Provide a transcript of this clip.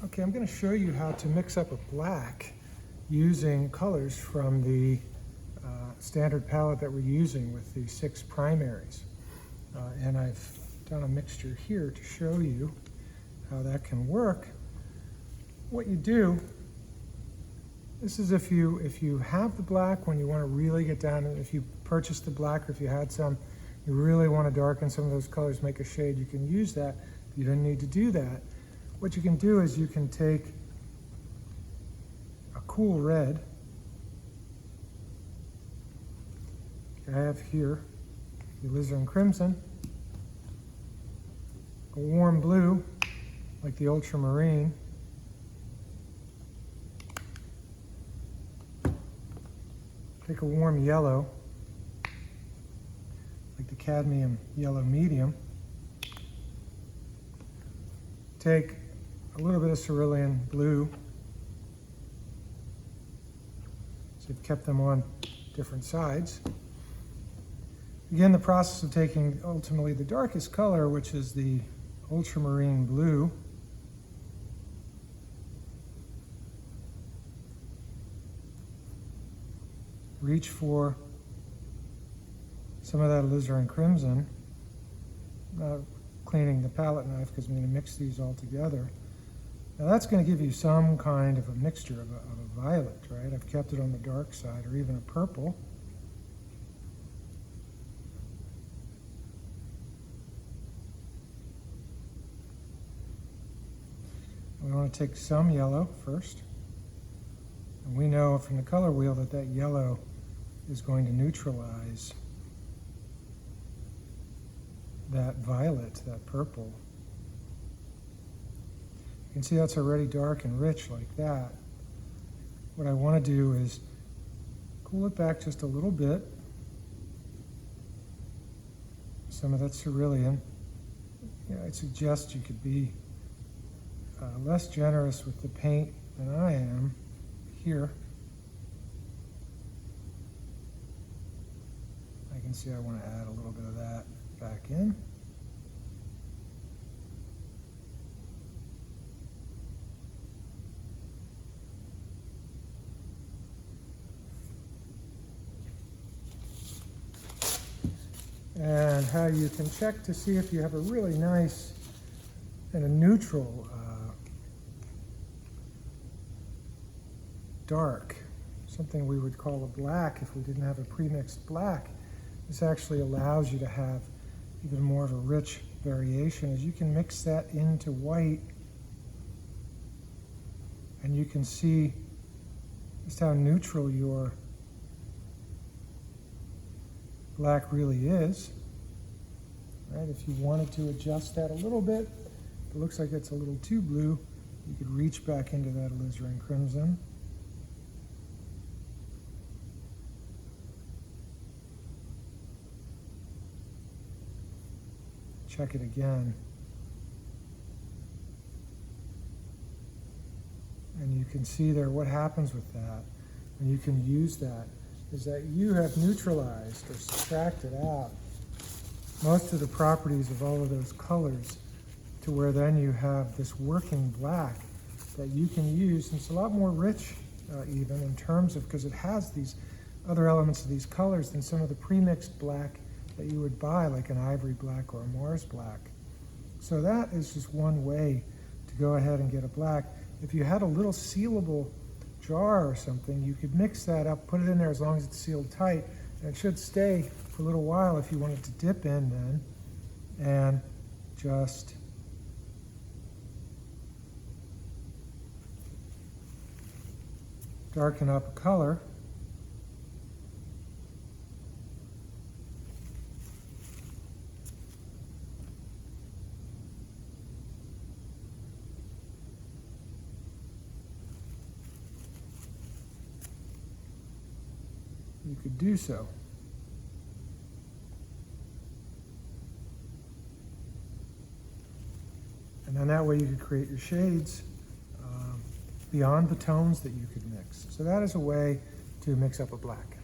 Okay, I'm going to show you how to mix up a black using colors from the standard palette that we're using with the 6 primaries. And I've done a mixture here to show you how that can work. What you do, this is if you have the black when you want to really get down, if you purchased the black or if you had some, you really want to darken some of those colors, make a shade, you can use that. You don't need to do that. What you can do is you can take a cool red. I have here the alizarin crimson, a warm blue like the ultramarine, take a warm yellow like the cadmium yellow medium, take a little bit of cerulean blue, so you've kept them on different sides. Begin the process of taking ultimately the darkest color, which is the ultramarine blue. Reach for some of that alizarin crimson. Cleaning the palette knife because I'm going to mix these all together. Now that's going to give you some kind of a mixture of a violet, right? I've kept it on the dark side, or even a purple. We want to take some yellow first. And we know from the color wheel that that yellow is going to neutralize that violet, that purple. You can see that's already dark and rich like that. What I want to do is cool it back just a little bit. Some of that cerulean. I'd suggest you could be less generous with the paint than I am here. I can see I want to add a little bit of that back in. And how you can check to see if you have a really nice and a neutral dark, something we would call a black if we didn't have a pre-mixed black. This actually allows you to have even more of a rich variation as you can mix that into white, and you can see just how neutral your black really is. Right? If you wanted to adjust that a little bit, if it looks like it's a little too blue, you could reach back into that alizarin crimson. Check it again. And you can see there what happens with that. And you can use that is that you have neutralized or subtracted out most of the properties of all of those colors to where then you have this working black that you can use. And it's a lot more rich even in terms of, because it has these other elements of these colors than some of the pre-mixed black that you would buy, like an ivory black or a Mars black. So that is just one way to go ahead and get a black. If you had a little sealable jar or something, you could mix that up, put it in there as long as it's sealed tight, and it should stay for a little while if you wanted to dip in then, and just darken up a color. You could do so. And then that way you could create your shades beyond the tones that you could mix. So that is a way to mix up a black.